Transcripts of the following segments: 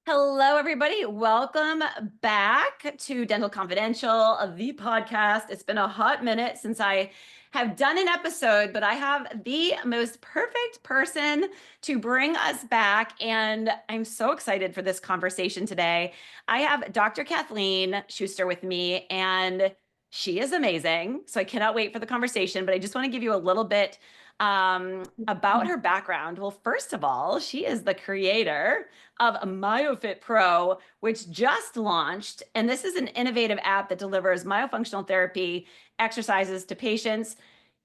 Hello, everybody. Welcome back to Dental Confidential, the podcast. It's been a hot minute since I have done an episode, but I have the most perfect person to bring us back. And I'm so excited for this conversation today. I have Dr. Kathleen Schuster with me, and she is amazing. So I cannot wait for the conversation, but I just want to give you a little bit about her background. Well, first of all, she is the creator of MyoFit Pro, which just launched. And this is an innovative app that delivers myofunctional therapy exercises to patients.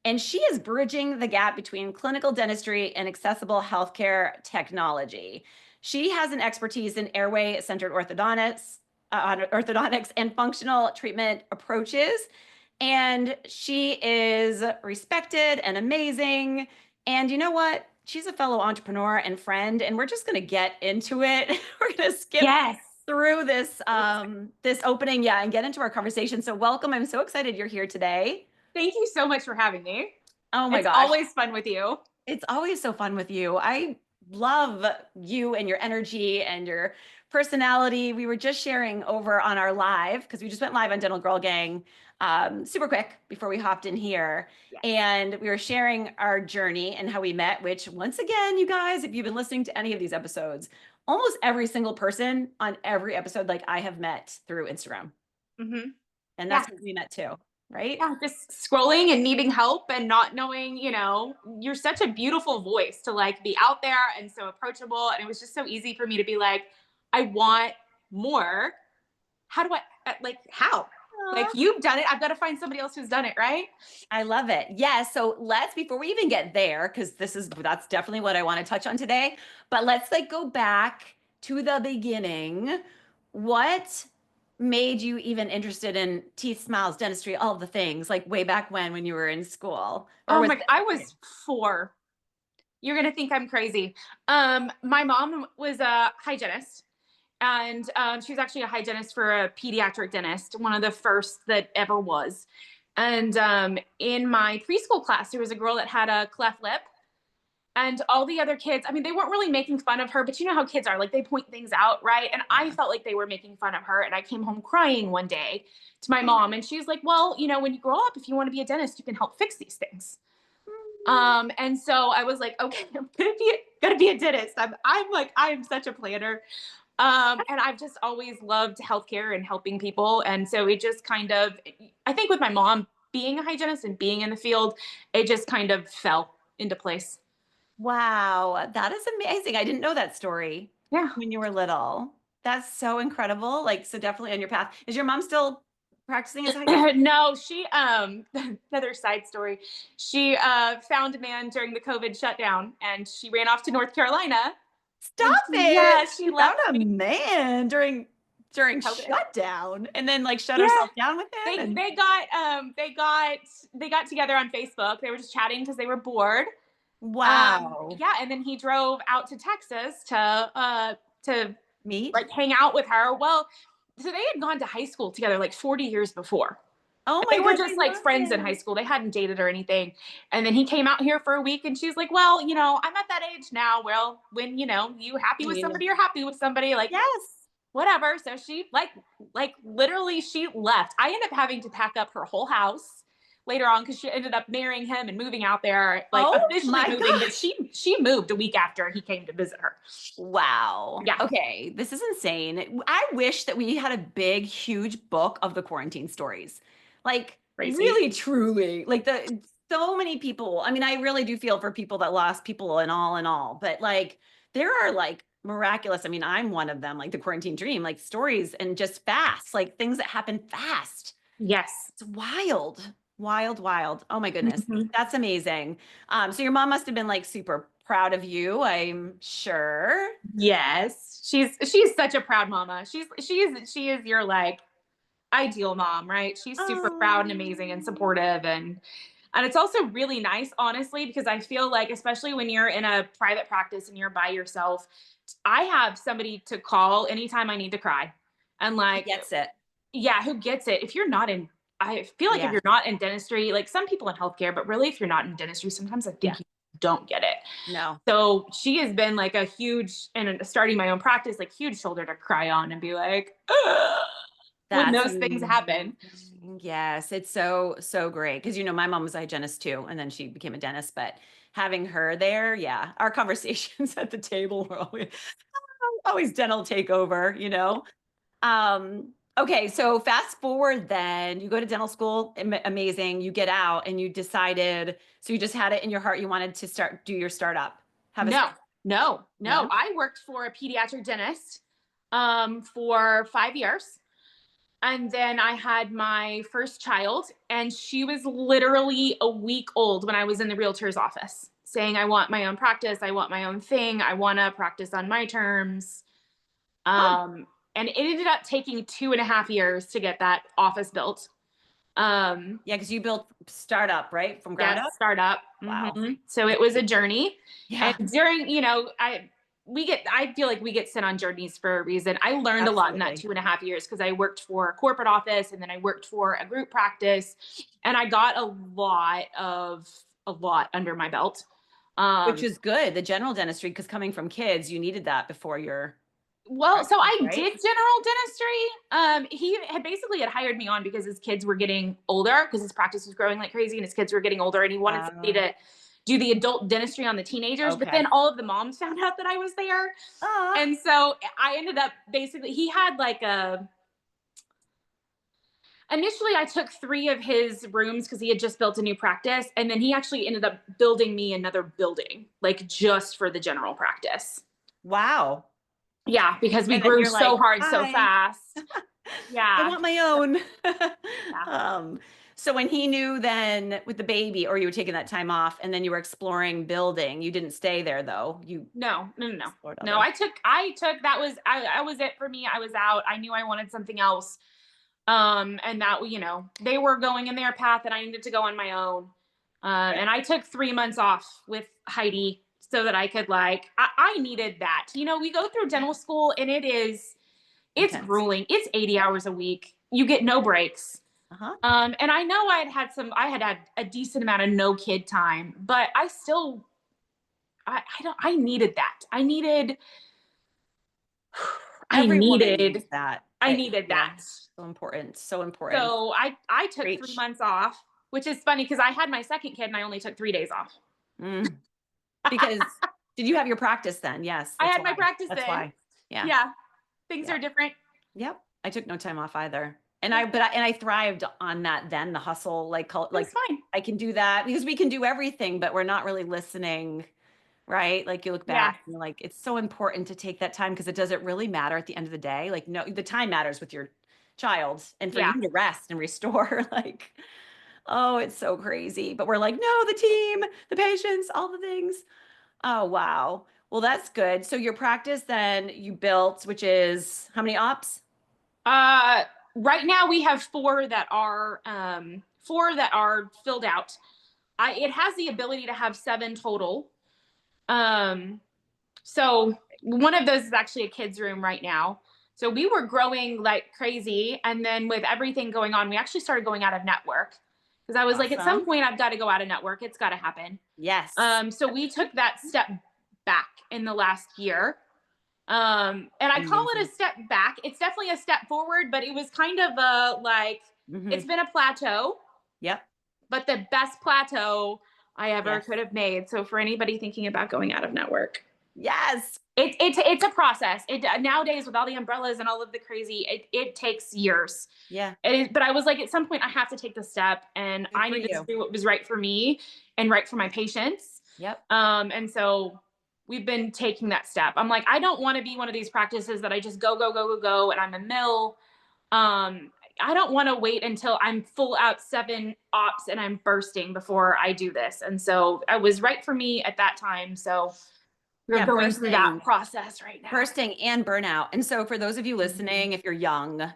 And she is bridging the gap between clinical dentistry and accessible healthcare technology. She has an expertise in airway-centered orthodontics and functional treatment approaches. And she is respected and amazing. And you know what? She's a fellow entrepreneur and friend, and we're just going to get into it. We're going to skip Yes. through this opening, and get into our conversation. So welcome. I'm so excited you're here today. Thank you so much for having me. Oh my It's gosh. always fun with you. It's always so fun with you. I love you and your energy and your personality. We were just sharing over on our live because we just went live on Dental Girl Gang super quick before we hopped in here. Yes. And we were sharing our journey and how we met, which once again, you guys, if you've been listening to any of these episodes, almost every single person on every episode, like I have met through Instagram. Mm-hmm. And that's what we met too, right? Yeah, just scrolling and needing help and not knowing, you're such a beautiful voice to like be out there and so approachable. And it was just so easy for me to be like, I want more. How do I, how? Like you've done it. I've got to find somebody else who's done it, right? I love it. Yes. So before we even get there, because that's definitely what I want to touch on today, but let's go back to the beginning. What made you even interested in teeth, smiles, dentistry, all of the things, like way back when you were in school? Oh my, I was 4. You're going to think I'm crazy. My mom was a hygienist. And she was actually a hygienist for a pediatric dentist, one of the first that ever was. And in my preschool class, there was a girl that had a cleft lip. And all the other kids, I mean, they weren't really making fun of her, but you know how kids are, like they point things out, right? And I felt like they were making fun of her. And I came home crying one day to my mom, and she's like, well, when you grow up, if you want to be a dentist, you can help fix these things. And so I was like, okay, I'm gonna be a dentist. I am such a planner. And I've just always loved healthcare and helping people. And so it just kind of, I think with my mom being a hygienist and being in the field, it just kind of fell into place. Wow, that is amazing. I didn't know that story. Yeah. When you were little. That's so incredible. So definitely on your path. Is your mom still practicing as a hygienist? No, she, another side story. She found a man during the COVID shutdown and she ran off to North Carolina. Stop it. Yeah, she found left a me. man during COVID. shutdown and then shut herself down with him. They got together on Facebook. They were just chatting because they were bored. Wow. Yeah, and then he drove out to Texas to Meet? hang out with her. Well, so they had gone to high school together 40 years before. Oh my They were God, just friends in high school. They hadn't dated or anything. And then he came out here for a week and she's like, well, I'm at that age now. Well, when, you happy with somebody, you're happy with somebody. Yes. Whatever. So she literally she left. I ended up having to pack up her whole house later on because she ended up marrying him and moving out there, officially moving. God. But she moved a week after he came to visit her. Wow. Yeah. Okay. This is insane. I wish that we had a big, huge book of the quarantine stories. Crazy. Really, truly, so many people. I mean, I really do feel for people that lost people and all, but there are miraculous. I mean, I'm one of them, the quarantine dream, stories and just fast, things that happen fast. Yes. It's wild. Wild. Oh my goodness. Mm-hmm. That's amazing. So your mom must have been super proud of you, I'm sure. Yes. She's such a proud mama. She is your ideal mom, right? She's super proud and amazing and supportive, and it's also really nice, honestly, because I feel especially when you're in a private practice and you're by yourself, I have somebody to call anytime I need to cry. And who gets it. Yeah, who gets it? If you're not in, I feel if you're not in dentistry, some people in healthcare, but really if you're not in dentistry, sometimes I think don't get it. No, So she has been like a huge, and starting my own practice, like huge shoulder to cry on and be like, ugh, when that's those things happen. amazing. Yes, it's so, so great. Because, my mom was a hygienist too, and then she became a dentist. But having her there, yeah, our conversations at the table were always dental takeover. Okay, so fast forward then, you go to dental school, amazing. You get out and you decided, so you just had it in your heart, you wanted to do your startup. Have a No, start. no. No? I worked for a pediatric dentist for 5 years. And then I had my first child, and she was literally a week old when I was in the realtor's office saying, I want my own practice. I want my own thing. I want to practice on my terms. Huh. And it ended up taking 2.5 years to get that office built. Yeah, because you built startup, right? From ground Yes, up? startup. Wow. So it was a journey. And Yeah, during, I feel like we get sent on journeys for a reason. I learned a lot in that absolutely. 2.5 years because I worked for a corporate office and then I worked for a group practice, and I got a lot under my belt. Which Um, is good. The general dentistry, because coming from kids, you needed that before your well, so practice, I right? did general dentistry. He had basically hired me on because his kids were getting older, because his practice was growing like crazy and his kids were getting older, and he wanted somebody Uh, to do the adult dentistry on the teenagers. But okay. then all of the moms found out that I was there. Ah, And so I ended up basically, he had like initially I took 3 of his rooms because he had just built a new practice. And then he actually ended up building me another building, like just for the general practice. wow. Yeah, because we And then grew you're like, so hard so "Hi, fast. I Yeah. want my own." Yeah. Um, so when he knew then with the baby, or you were taking that time off and then you were exploring building, you didn't stay there though. You No, no, no, no. explored No, other. I took that was I was it for me. I was out. I knew I wanted something else. And that, they were going in their path and I needed to go on my own. Yeah. And I took 3 months off with Heidi so that I could I needed that. We go through dental school and it's Intense. grueling. It's 80 hours a week. You get no breaks. Uh-huh. And I know I had had a decent amount of no kid time, but I still, I don't, I needed that. I Every woman needed, needs that. I needed Yeah, that. so important. So important. So I took three Preach. months off, which is funny because I had my second kid and I only took 3 days off. Mm. Because did you have your practice then? Yes, I that's had my why. practice That's then. why. Yeah. Yeah, things Yeah. are different. Yep. I took no time off either. And Yeah, I thrived on that then, the hustle, it was fine. I can do that because we can do everything, but we're not really listening, right? Like you look Yeah, back and you're like, it's so important to take that time because it doesn't really matter at the end of the day. Like, no, the time matters with your child and for yeah. you to rest and restore. Like, oh, it's so crazy. But we're like, no, the team, the patients, all the things. Oh, wow. Well, that's good. So your practice then you built, which is how many ops? Uh, right now we have four that are filled out. It has the ability to have 7 total. Um, so one of those is actually a kid's room right now. So we were growing like crazy, and then with everything going on, we actually started going out of network because I was like, at some Awesome. point, I've got to go out of network. It's got to happen. Yes. So we took that step back in the last year. And I call it Amazing. a step back. It's definitely a step forward, but it was kind of it's Hmm. been a plateau, Yep. but the best plateau I ever Yes. could have made. So for anybody thinking about going out of network, Yes. it's a process. It nowadays with all the umbrellas and all of the crazy, it takes years. Yeah. But I was like, at some point, I have to take the step, and Good I for needed to you. do what was right for me and right for my patients. Yep. And so we've been taking that step. I'm like, I don't want to be one of these practices that I just go, go, go, go, go, and I'm a mill. I don't want to wait until I'm full out 7 ops and I'm bursting before I do this. And so it was right for me at that time. So we're Yeah. going through that process right now. Bursting and burnout. And so for those of you listening, if you're young,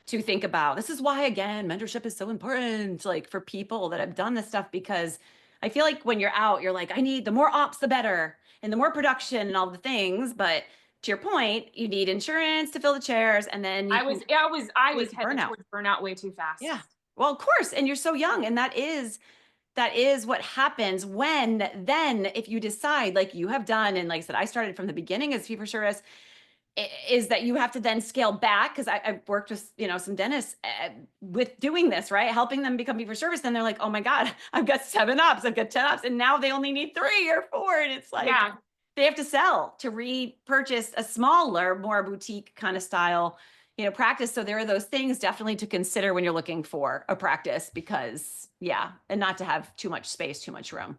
to think about, this is why, again, mentorship is so important, like for people that have done this stuff, because I feel like when you're out, you're like, I need the more ops, the better, and the more production and all the things. But to your point, you need insurance to fill the chairs, and then you can I lead was to headed burnout. towards burnout way too Yeah. fast. Well, of course. And you're so young. And that is that is what happens when then if you decide like you have done, and like I said, I started from the beginning as fee for service, is that you have to then scale back, because I've worked with some dentists with doing this, right, helping them become fee for service. Then they're like, oh my god, I've got 7 ups, I've got 10 ups, and now they only need 3 or 4, and it's like Yeah. they have to sell to repurchase a smaller, more boutique kind of style practice. So there are those things definitely to consider when you're looking for a practice, because and not to have too much space, too much room.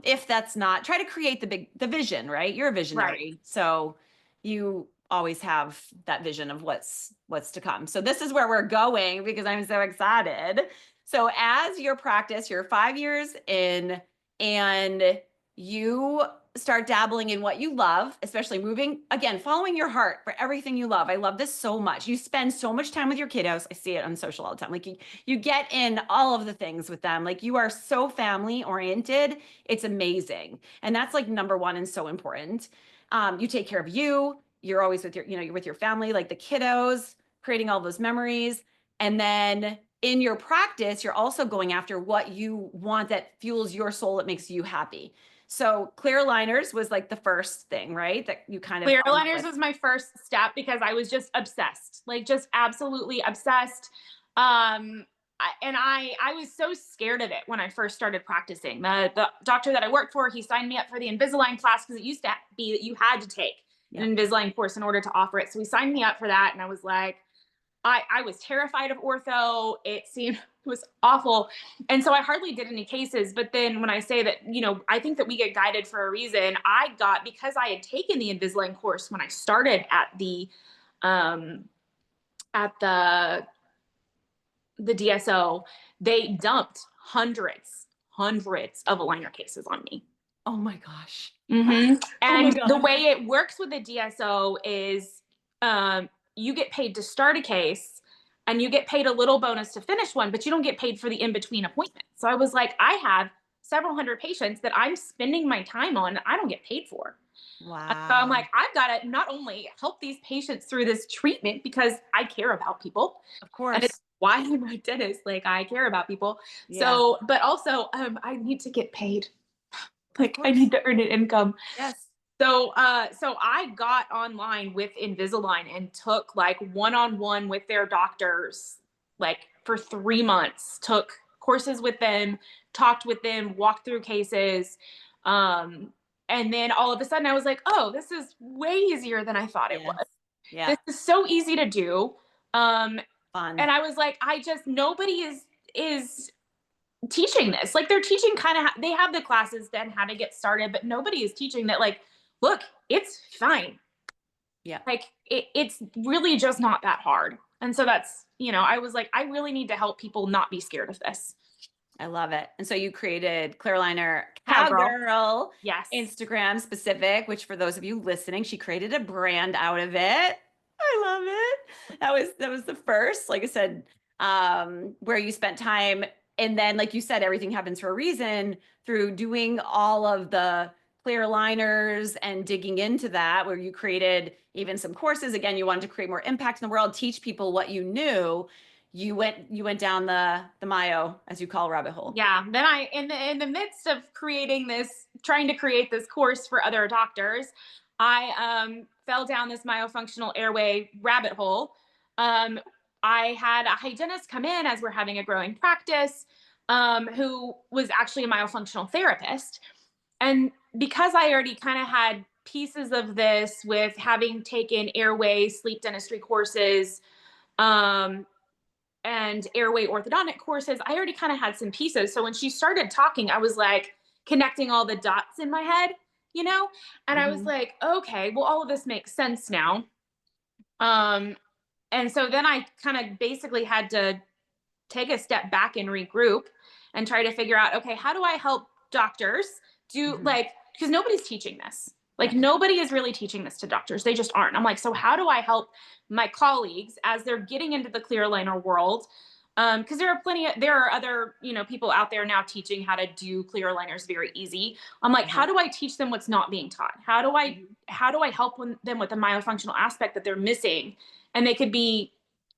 If that's not, try to create the vision, right? You're a visionary, Right. so you always have that vision of what's to come. So this is where we're going, because I'm so excited. So as your practice, you're 5 years in, and you start dabbling in what you love, especially moving, again, following your heart for everything you love. I love this so much. You spend so much time with your kiddos. I see it on social all the time. Like you get in all of the things with them. Like you are so family oriented. It's amazing. And that's like number one and so important. You take care of you. You're always with you're with your family, like the kiddos, creating all those memories. And then in your practice, you're also going after what you want that fuels your soul, that makes you happy. So clear aligners was like the first thing, right? That you kind of Clear aligners was my first step because I was just obsessed, like just absolutely obsessed. I was so scared of it when I first started practicing. The doctor that I worked for, he signed me up for the Invisalign class because it used to be that you had to take an Invisalign course in order to offer it. So he signed me up for that, and I was like, I was terrified of ortho. It was awful. And so I hardly did any cases. But then when I say that, I think that we get guided for a reason. Because I had taken the Invisalign course when I started at the DSO, they dumped hundreds of aligner cases on me. Oh my gosh. Mm-hmm. And gosh. the way it works with the DSO is you get paid to start a case, and you get paid a little bonus to finish one, but you don't get paid for the in-between appointments. So I was like, I have several hundred patients that I'm spending my time on, I don't get paid for. Wow. So I'm like, I've got to not only help these patients through this treatment because I care about people. Of course. And it's why I'm a dentist. Like, I care about people. Yeah. So, but also I need to get paid. Like, I need to earn an income. Yes. So I got online with Invisalign and took like one-on-one with their doctors, like for 3 months, took courses with them, talked with them, walked through cases. And then all of a sudden I was like, oh, this is way easier than I thought it was. Yeah. This is so easy to do. Fun. And I was like, nobody is teaching this. Like, they're teaching they have the classes then how to get started, but nobody is teaching that, like, look, it's fine. Yeah. Like it's really just not that hard. And so that's, I was like, I really need to help people not be scared of this. I love it. And so you created clear aligner Cowgirl. Yes. Instagram specific, which for those of you listening, she created a brand out of it. I love it. That was the first, like I said, where you spent time. And then, like you said, everything happens for a reason through doing all of the clear aligners and digging into that, where you created even some courses. Again, you wanted to create more impact in the world, teach people what you knew. You went down the myo, as you call, rabbit hole. Yeah. Then in the midst of trying to create this course for other doctors, I fell down this myofunctional airway rabbit hole. I had a hygienist come in as we're having a growing practice, who was actually a myofunctional therapist. And because I already kind of had pieces of this with having taken airway sleep dentistry courses, and airway orthodontic courses, I already kind of had some pieces. So when she started talking, I was like connecting all the dots in my head, and I was like, okay, well, all of this makes sense now. And so then I kind of basically had to take a step back and regroup and try to figure out, okay, how do I help doctors do because nobody's teaching this. Like, nobody is really teaching this to doctors. They just aren't. I'm like, so how do I help my colleagues as they're getting into the clear aligner world? Because there are other, people out there now teaching how to do clear aligners very easy. I'm like, how do I teach them what's not being taught? How do I help them with the myofunctional aspect that they're missing? And they could be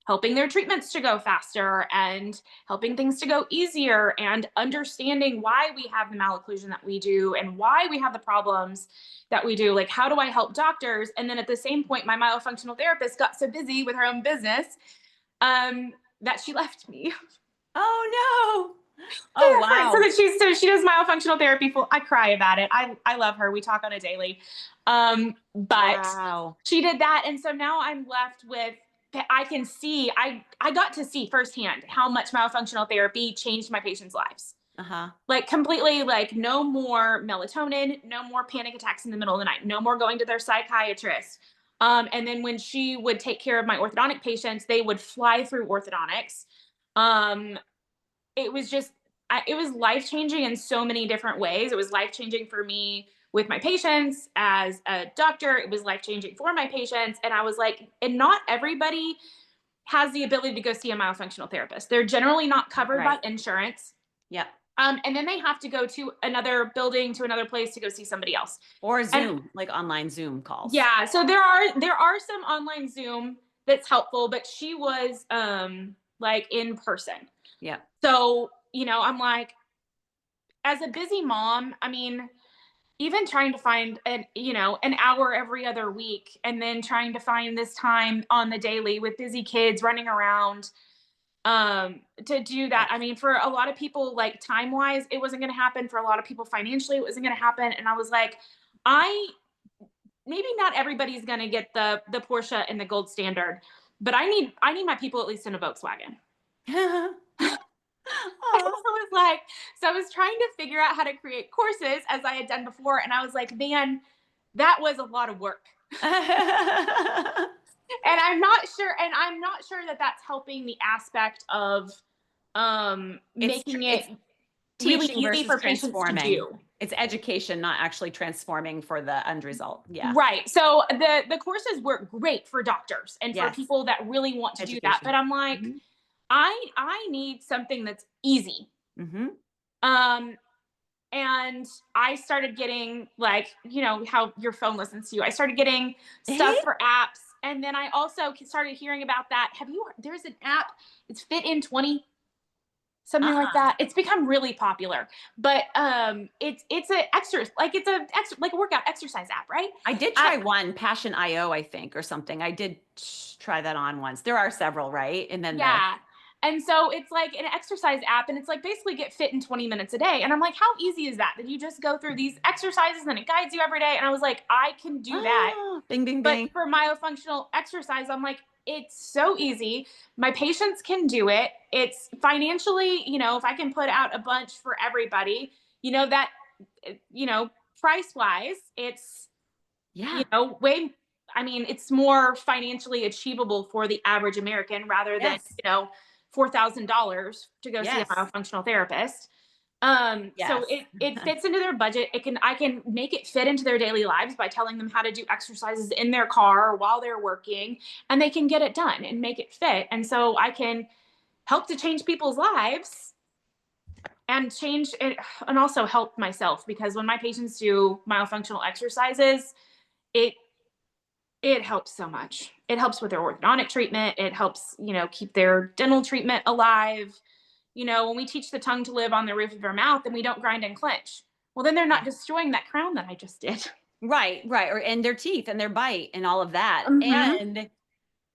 helping their treatments to go faster and helping things to go easier and understanding why we have the malocclusion that we do and why we have the problems that we do. Like, how do I help doctors? And then at the same point, my myofunctional therapist got so busy with her own business that she left me. Oh, no. Oh, wow. So she does myofunctional therapy. I cry about it. I love her. We talk on a daily. But Wow. she did that. And so now I'm left with, I can see, I got to see firsthand how much myofunctional therapy changed my patients' lives. Uh-huh. Like completely, like no more melatonin, no more panic attacks in the middle of the night, no more going to their psychiatrist. And then when she would take care of my orthodontic patients, they would fly through orthodontics. It was just, it was life changing in so many different ways. It was life changing for me with my patients as a doctor. It was life changing for my patients. And I was like, and not everybody has the ability to go see a myofunctional therapist. They're generally not covered by insurance. Yep. And then they have to go to another building, to another place to go see somebody else. Or Zoom, like online Zoom calls. Yeah. So there are some online Zoom that's helpful, but she was like in person. Yeah. So, I'm like, as a busy mom, I mean, even trying to find an hour every other week and then trying to find this time on the daily with busy kids running around to do that. I mean, for a lot of people, like time wise, it wasn't going to happen. For a lot of people financially, it wasn't going to happen. And I was like, maybe not everybody's going to get the Porsche and the gold standard, but I need my people at least in a Volkswagen. So I was trying to figure out how to create courses as I had done before. And I was like, man, that was a lot of work. And I'm not sure that that's helping the aspect of making it really easy for patients to do. It's education, not actually transforming for the end result. Yeah. Right. So the courses work great for doctors and for people that really want to do that. But I'm like, I need something that's easy. And I started getting, like, how your phone listens to you. I started getting stuff for apps. And then I also started hearing about that. There's an app, it's Fit in 20, something like that. It's become really popular, but it's a workout exercise app, right? I did try one, Passion.io, I think, or something. I did try that on once. There are several, right? And then and so it's like an exercise app, and it's like basically get fit in 20 minutes a day. And I'm like, how easy is that? That you just go through these exercises and it guides you every day. And I was like, I can do that. Bing, bing, bing. But for myofunctional exercise, I'm like, it's so easy. My patients can do it. It's financially, if I can put out a bunch for everybody, that, price wise, it's, way, I mean, it's more financially achievable for the average American rather than, $4,000 to go see a myofunctional therapist. So it fits into their budget. I can make it fit into their daily lives by telling them how to do exercises in their car while they're working, and they can get it done and make it fit. And so I can help to change people's lives and change it, and also help myself, because when my patients do myofunctional exercises, it helps so much. It helps with their orthodontic treatment. It helps, keep their dental treatment alive. When we teach the tongue to live on the roof of their mouth and we don't grind and clench, well, then they're not destroying that crown that I just did. Right. And their teeth and their bite and all of that. And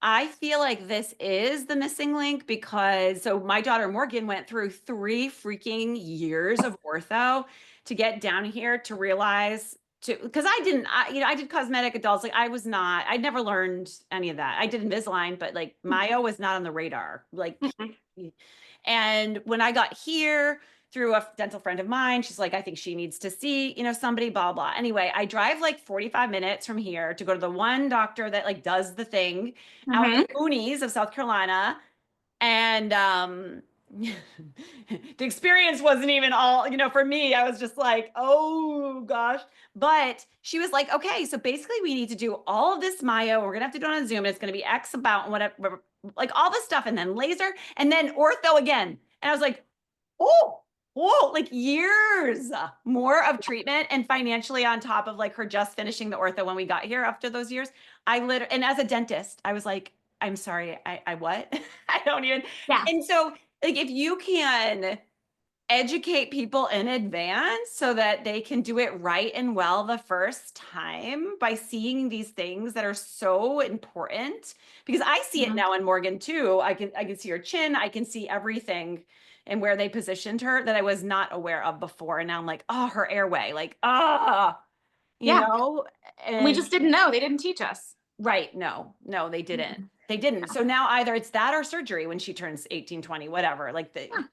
I feel like this is the missing link, because so my daughter Morgan went through 3 freaking years of ortho to get down here to realize because I did cosmetic adults. Like I'd never learned any of that. I did Invisalign, but like myo was not on the radar. Like, and when I got here through a dental friend of mine, she's like, I think she needs to see, somebody, blah, blah. Anyway, I drive like 45 minutes from here to go to the one doctor that like does the thing out in the boonies of South Carolina. And, the experience wasn't even all, for me, I was just like, oh gosh. But she was like, okay, so basically we need to do all of this myo. We're gonna have to do it on Zoom. And it's gonna be X about whatever, like all this stuff, and then laser, and then ortho again. And I was like, whoa, like years more of treatment, and financially on top of like her just finishing the ortho when we got here after those years. And as a dentist, I was like, I'm sorry, I what? I don't even. Yeah. And so, like, if you can educate people in advance so that they can do it right and well the first time by seeing these things that are so important, because I see it Mhm. now in Morgan too. I can see her chin, I can see everything and where they positioned her that I was not aware of before. And now I'm like, oh, her airway, like, ah, you Yeah. know, We and just didn't know. They didn't teach us. right. No, no, they didn't. Mhm. They didn't. So now either it's that or surgery when she turns 18, 20, whatever. Like Yeah.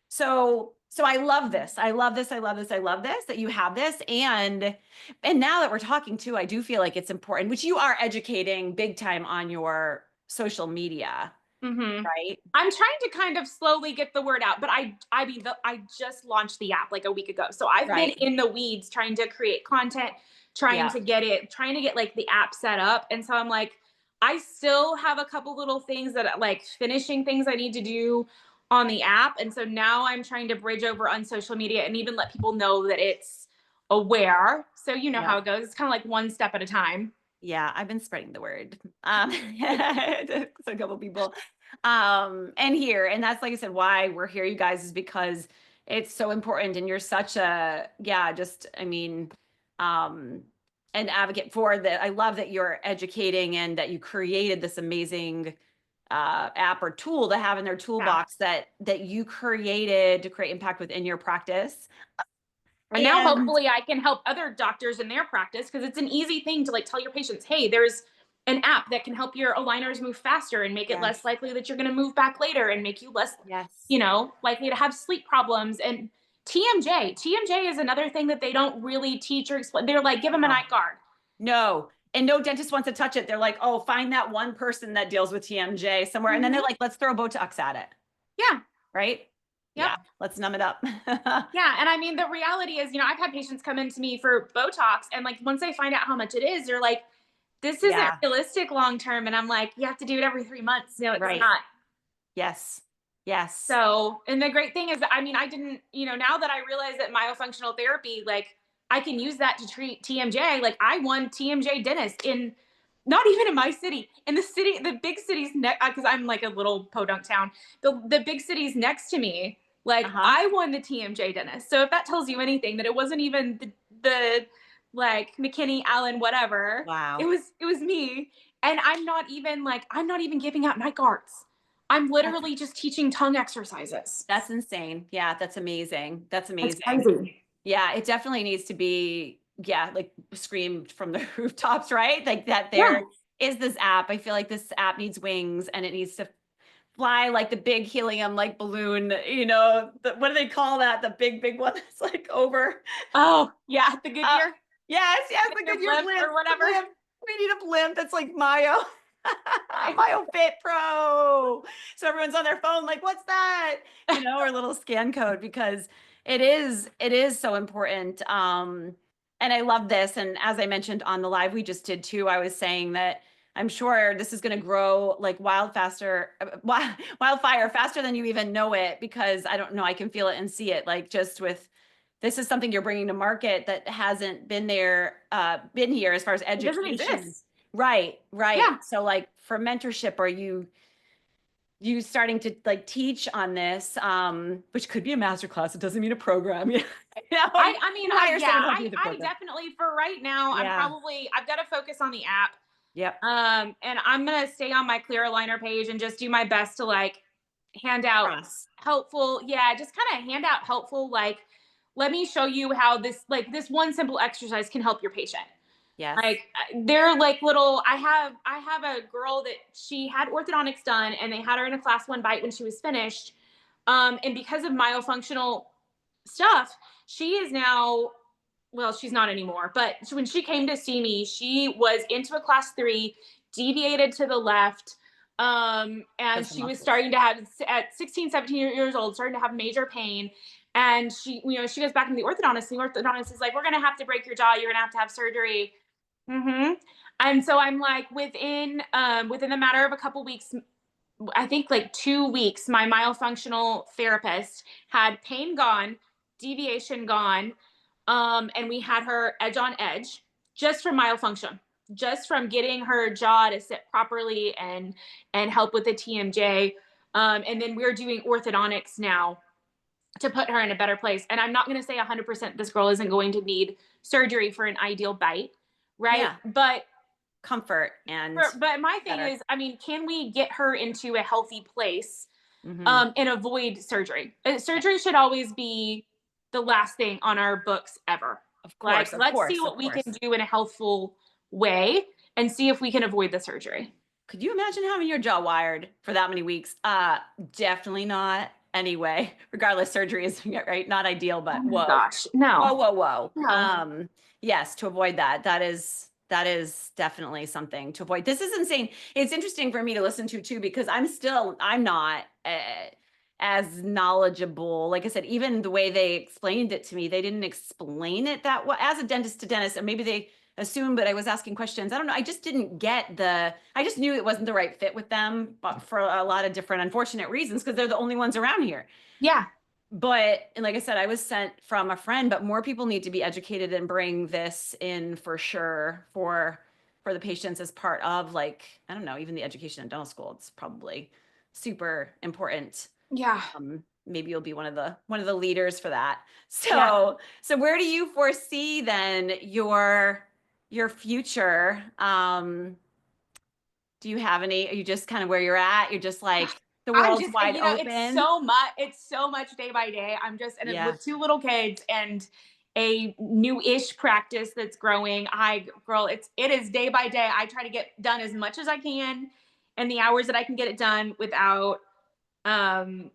so I love this. I love this. I love this. I love this that you have this. And now that we're talking too, I do feel like it's important, which you are educating big time on your social media, Mhm. right? I'm trying to kind of slowly get the word out, but I mean, I just launched the app like a week ago. So I've been Right. in the weeds trying to create content, Yeah. trying to get like the app set up. And so I'm like, I still have a couple little things that like finishing things I need to do on the app. And so now I'm trying to bridge over on social media and even let people know that it's aware. So you know Yeah. how it goes. It's kind of like one step at a time. Yeah, I've been spreading the word. To a couple people. And here, and that's like I said, why we're here, you guys, is because it's so important. And you're such a, yeah, just, I mean, um, an advocate for that. I love that you're educating and that you created this amazing app or tool to have in their Yeah. toolbox that you created to create impact within your practice. And now And hopefully I can help other doctors in their practice because it's an easy thing to like tell your patients, hey, there's an app that can help your aligners move faster and make it less yes, likely that you're going to move back later and make you less, yes. you know, likely to have sleep problems. And TMJ is another thing that they don't really teach or explain. They're like, give them a Oh, night guard. no. And no dentist wants to touch it. They're like, oh, find that one person that deals with TMJ somewhere. And then they're Mm-hmm. like, let's throw Botox at it. Yeah. Right. Yep. Yeah. Let's numb it up. Yeah. And I mean, the reality is, you know, I've had patients come into me for Botox and like once they find out how much it is, they're like, this isn't Yeah. realistic long term. And I'm like, you have to do it every 3 months. No, it's Right. not. Yes. Yes. So, and the great thing is that, I mean, I didn't, you know, now that I realize that myofunctional therapy, like I can use that to treat TMJ. Like I won TMJ dentist in not even in my city, in the city, the big cities next, because I'm like a little podunk town, the big cities next to me, like Uh-huh. I won the TMJ dentist. So if that tells you anything, that it wasn't even the like McKinney, Allen, whatever, Wow. it was me. And I'm not even giving out night guards. I'm That's literally just teaching tongue exercises. that's insane. Yeah, that's amazing. That's That's amazing. crazy. Yeah, it definitely needs to be, yeah, like screamed from the rooftops, right? Like that Yeah. there is this app. I feel like this app needs wings and it needs to fly like the big helium like balloon, what do they call that? The big one that's like over. Oh, yeah, the Uh, Goodyear, yes, the Goodyear Goodyear blimp blimp, or the whatever. blimp. We need a blimp that's like Mayo, Mayo Fit Pro. So everyone's on their phone like, what's that? Or little scan code because it is so important. And I love this. And as I mentioned on the live we just did too, I was saying that I'm sure this is going to grow like wildfire faster than you even know it, because I don't know, I can feel it and see it, like just with this is something you're bringing to market that hasn't been here as far as It doesn't education. exist. Right, right. Yeah. So like for mentorship, are you starting to like teach on this, which could be a master class. It doesn't mean a program. I mean, You hire someone to help you with the I program. definitely for right now, Yeah. I've got to focus on the app. Yep. And I'm gonna stay on my clear aligner page and just do my best to like hand out Cross. helpful, yeah, just kind of hand out helpful, like, let me show you how this one simple exercise can help your patient. Yes. Like they're like little, I have a girl that she had orthodontics done and they had her in a class 1 bite when she was finished. And because of myofunctional stuff, she is now, well, she's not anymore, but when she came to see me, she was into a class 3, deviated to the left. And Because the she was muscles. starting to have, at 16, 17 years old, starting to have major pain. And she, you know, she goes back to the orthodontist, and the orthodontist is like, we're going to have to break your jaw. You're going to have surgery. Mm-hmm. And so I'm like, within the matter of a couple weeks, I think like 2 weeks, my myofunctional therapist had pain gone, deviation gone, and we had her edge on edge just from myofunction. just from getting her jaw to sit properly and help with the TMJ. And then we're doing orthodontics now to put her in a better place. And I'm not going to say 100% this girl isn't going to need surgery for an ideal bite, right? Yeah. But Comfort and but my thing better. is, I mean, can we get her into a healthy place Mm-hmm. and avoid surgery? Surgery should always be the last thing on our books ever. Of course, Like, of let's see course, of what we can course. do in a healthful way and see if we can avoid the surgery. Could you imagine having your jaw wired for that many weeks? Definitely not. Anyway, regardless, surgery is right, not ideal, but Oh my whoa, gosh, no, whoa, whoa, whoa. no. Yes, to avoid that. That is definitely something to avoid. This is insane. It's interesting for me to listen to too, because I'm not as knowledgeable. Like I said, even the way they explained it to me, they didn't explain it that way. As a dentist to dentist, and maybe they assumed, but I was asking questions. I don't know. I just didn't get I just knew it wasn't the right fit with them, but for a lot of different unfortunate reasons, because they're the only ones around here. Yeah, But, and like I said, I was sent from a friend, but more people need to be educated and bring this in for sure for the patients as part of, like, I don't know, even the education in dental school. It's probably super important. yeah, Maybe you'll be one of the leaders for that. yeah. So where do you foresee then your future? Do you have any, are you just kind of where you're at? You're just like the I'm world's just, wide you know, open? it's so much day by day. I'm just, and Yeah. with two little kids and a new-ish practice that's growing. Girl, it is day by day. I try to get done as much as I can and the hours that I can get it done without, um,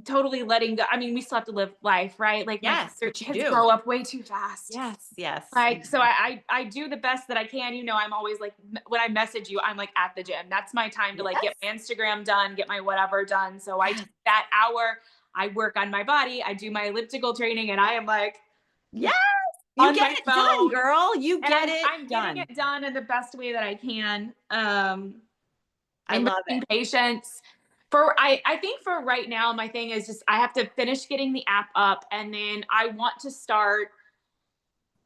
totally letting go. I mean, we still have to live life, right? Like my Yes, which you kids do. grow up way too fast. Yes, yes. Like, so I do the best that I can. You know, I'm always like, when I message you, I'm like at the gym. That's my time to like get Yes. my Instagram done, get my whatever done. So I Yes. take that hour, I work on my body, I do my elliptical training, and I am like Yes. You on get my it done, phone. girl. You And get it I'm getting done. it done in the best way that I can. I I'm love bringing it. patience. I think for right now, my thing is just I have to finish getting the app up, and then I want to start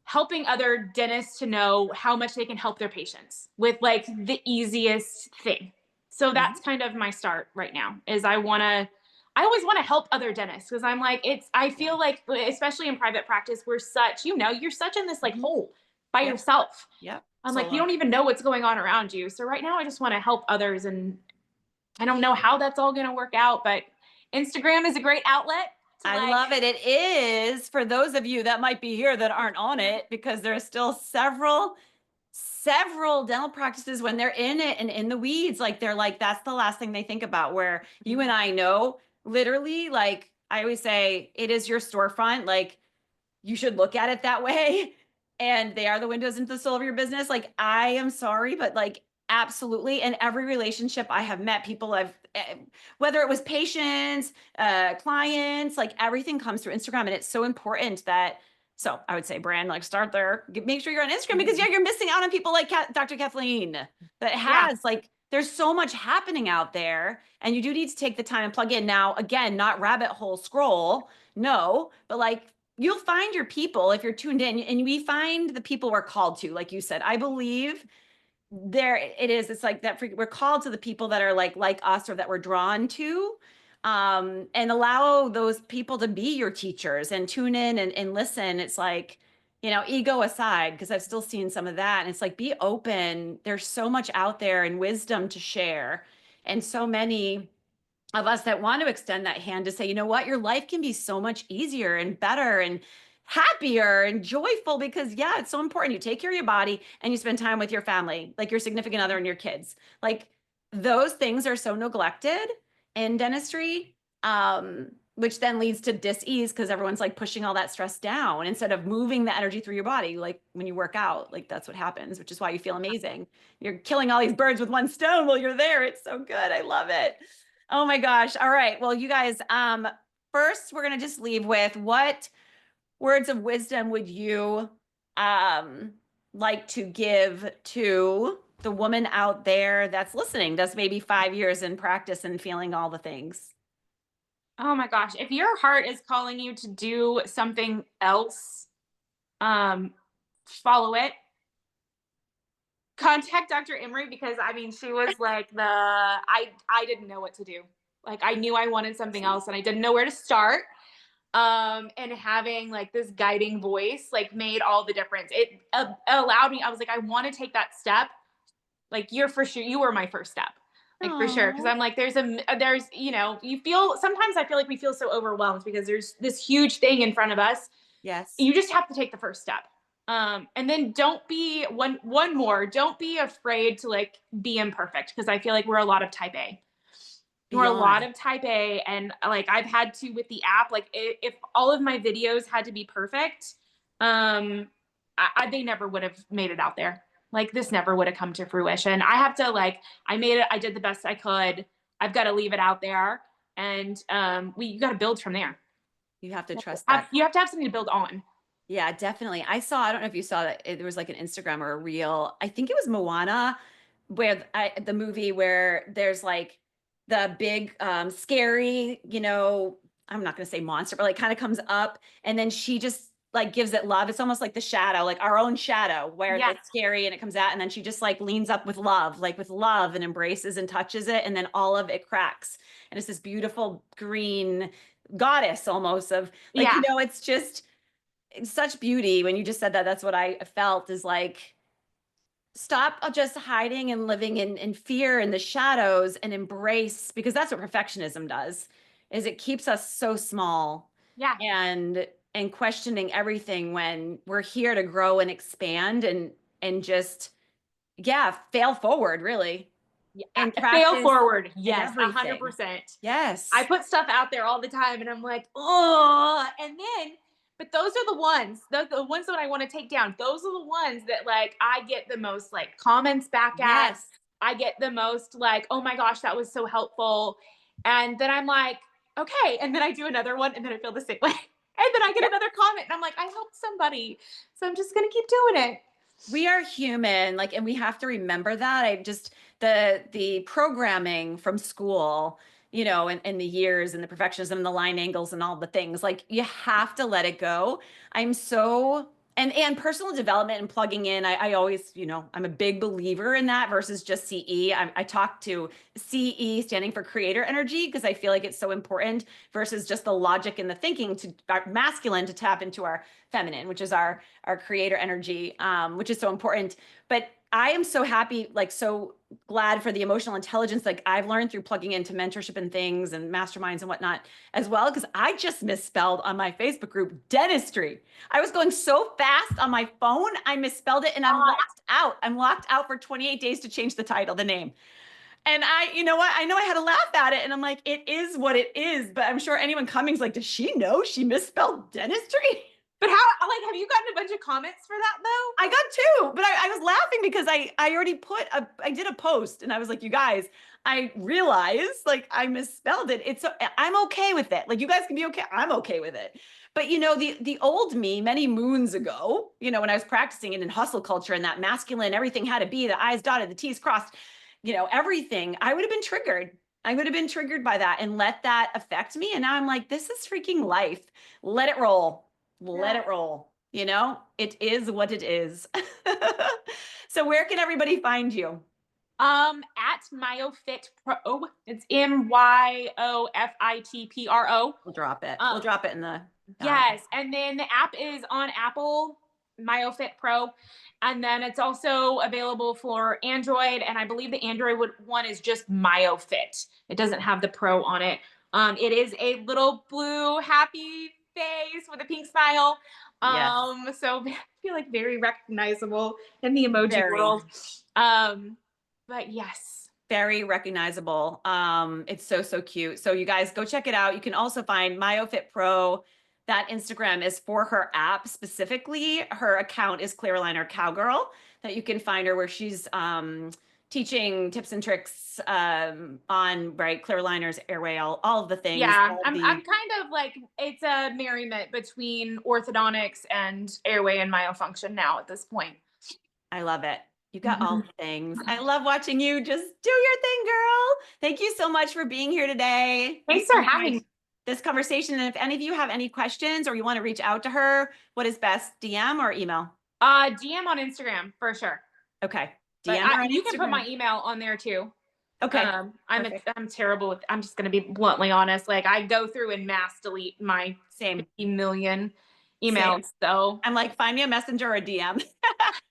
helping other dentists to know how much they can help their patients with like the easiest thing. So Mhm. that's kind of my start right now is I always want to help other dentists because I'm like, I Yeah. feel like, especially in private practice, we're such, you know, you're such in this like Mhm. hole by Yep. yourself. Yep. I'm like, you Solo. don't even know what's going on around you. So right now I just want to help others, and I don't know how that's all going to work out, but Instagram is a great outlet to I like, love it. It is for those of you that might be here that aren't on it, because there are still several dental practices when they're in it and in the weeds, like they're like, that's the last thing they think about. Where you and I know, literally, like I always say, it is your storefront. Like, you should look at it that way. And they are the windows into the soul of your business. Like, I am sorry, but like, absolutely. In every relationship I have met, people whether it was patients, clients, like everything comes through Instagram. And it's so important that, so I would say brand, like start there, make sure you're on Instagram, because yeah, you're missing out on people like Dr. Kathleen that yeah, has like, there's so much happening out there, and you do need to take the time and plug in. Now, again, not rabbit hole scroll, no, but like, you'll find your people if you're tuned in, and we find the people we're called to. Like you said, I believe there it is. It's like that we're called to the people that are like us, or that we're drawn to, and allow those people to be your teachers and tune in and listen. It's like, ego aside, because I've still seen some of that, and it's like, be open. There's so much out there and wisdom to share, and so many of us that want to extend that hand to say, you know what, your life can be so much easier and better and happier and joyful, because yeah, it's so important. You take care of your body and you spend time with your family, like your significant other and your kids. Like, those things are so neglected in dentistry, which then leads to dis-ease, because everyone's like pushing all that stress down instead of moving the energy through your body. Like when you work out, like that's what happens, which is why you feel amazing. You're killing all these birds with one stone while you're there. It's so good. I love it. Oh my gosh. All right. Well, you guys, first we're going to just leave with, what words of wisdom would you um like to give to the woman out there that's listening, that's maybe 5 years in practice and feeling all the things? oh my gosh, if your heart is calling you to do something else, follow it. contact Dr. Emery, because I mean, she was like I didn't know what to do. Like I knew I wanted something else and I didn't know where to start. And having like this guiding voice like made all the difference. It allowed me, I was like, I want to take that step. Like you're for sure, you were my first step. Like for sure. Cause Oh, I'm like, there's, you know, you feel, sometimes I feel like we feel so overwhelmed because there's this huge thing in front of us. yes. You just have to take the first step. And then don't be one more, don't be afraid to like be imperfect. Cause I feel like we're a lot of type A. We're a lot Beyond. of type A. And like, I've had to with the app, like if all of my videos had to be perfect, they never would have made it out there. Like this never would have come to fruition. I have to like, I made it. I did the best I could. I've got to leave it out there. And you got to build from there. You have to trust that. You have to have something to build on. Yeah, definitely. I don't know if you saw that there was like an Instagram or a reel. I think it was Moana, where the movie where there's like the big scary, I'm not going to say monster, but like kind of comes up and then she just like gives it love. It's almost like the shadow, like our own shadow where Yeah. it's scary and it comes out and then she just like leans up with love, and embraces and touches it and then all of it cracks. And it's this beautiful green goddess almost of like, Yeah. it's just such beauty. When you just said that, that's what I felt is like, stop just hiding and living in fear in the shadows and embrace, because that's what perfectionism does, is it keeps us so small Yeah. and questioning everything when we're here to grow and expand and just, yeah, fail forward really and Fail practice forward. in Yes. everything. 100%. I Yes. put stuff out there all the time and I'm like, oh, and then, but those are the ones, the ones that I want to take down. Those are the ones that like, I get the most like comments back at. Yes. I get the most like, oh my gosh, that was so helpful. And then I'm like, okay. And then I do another one and then I feel the same way. And then I get another comment and I'm like, I helped somebody. So I'm just going to keep doing it. We are human, like, and we have to remember that. I just the programming from school, and the years and the perfectionism and the line angles and all the things, like you have to let it go. I'm so and personal development and plugging in. I always, I'm a big believer in that versus just CE. I talk to CE standing for creator energy because I feel like it's so important versus just the logic and the thinking to our masculine to tap into our feminine, which is our creator energy, which is so important. But I am so happy, like so glad for the emotional intelligence like I've learned through plugging into mentorship and things and masterminds and whatnot as well, because I just misspelled on my Facebook group dentistry. I was going so fast on my phone, I misspelled it and I'm locked out. I'm locked out for 28 days to change the title, the name. And you know what? I know I had to laugh at it and I'm like, it is what it is. But I'm sure anyone coming's like, does she know she misspelled dentistry? But how, like, have you gotten a bunch of comments for that though? I got two, but I was laughing because I already I did a post and I was like, you guys, I realized like I misspelled it. I'm okay with it. Like you guys can be okay. I'm okay with it. But the old me many moons ago, when I was practicing it in hustle culture and that masculine, everything had to be the I's dotted, the T's crossed, everything, I would have been triggered. I would have been triggered by that and let that affect me. And now I'm like, this is freaking life. Let it roll. Let it roll. It is what it is. So where can everybody find you? At myofit pro. It's MYOFITPRO. We'll drop it. We'll drop it in the yes. And then the app is on Apple, MyoFit Pro. And then it's also available for Android. And I believe the Android one is just MyoFit. It doesn't have the Pro on it. It is a little blue happy face with a pink smile. Yes. So I feel like very recognizable in the emoji world. But yes. Very recognizable. It's so cute. So you guys go check it out. You can also find MyoFit Pro. That Instagram is for her app specifically. Her account is Clear Aligner Cowgirl, that you can find her where she's teaching tips and tricks on clear aligners, airway, all of the things. Yeah, I'm kind of like, it's a merriment between orthodontics and airway and myofunction now at this point. I love it. You got all the things. I love watching you just do your thing, girl. Thank you so much for being here today. Thanks for having this conversation. And if any of you have any questions or you want to reach out to her, what is best, DM or email? DM on Instagram for sure. Okay. But DM her on you can put Instagram. my email on there too. Okay. I'm terrible with, I'm just going to be bluntly honest. Like I go through and mass delete my Same. 50 million emails. Same. So I'm like, find me a messenger or a DM.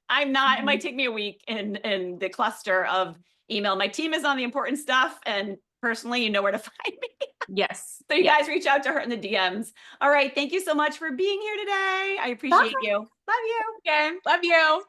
I'm not, it might take me a week in the cluster of email. My team is on the important stuff, and personally, you know where to find me. yes. So you guys reach out to her in the DMs. All right. Thank you so much for being here today. I appreciate you. Love you. Again, love you.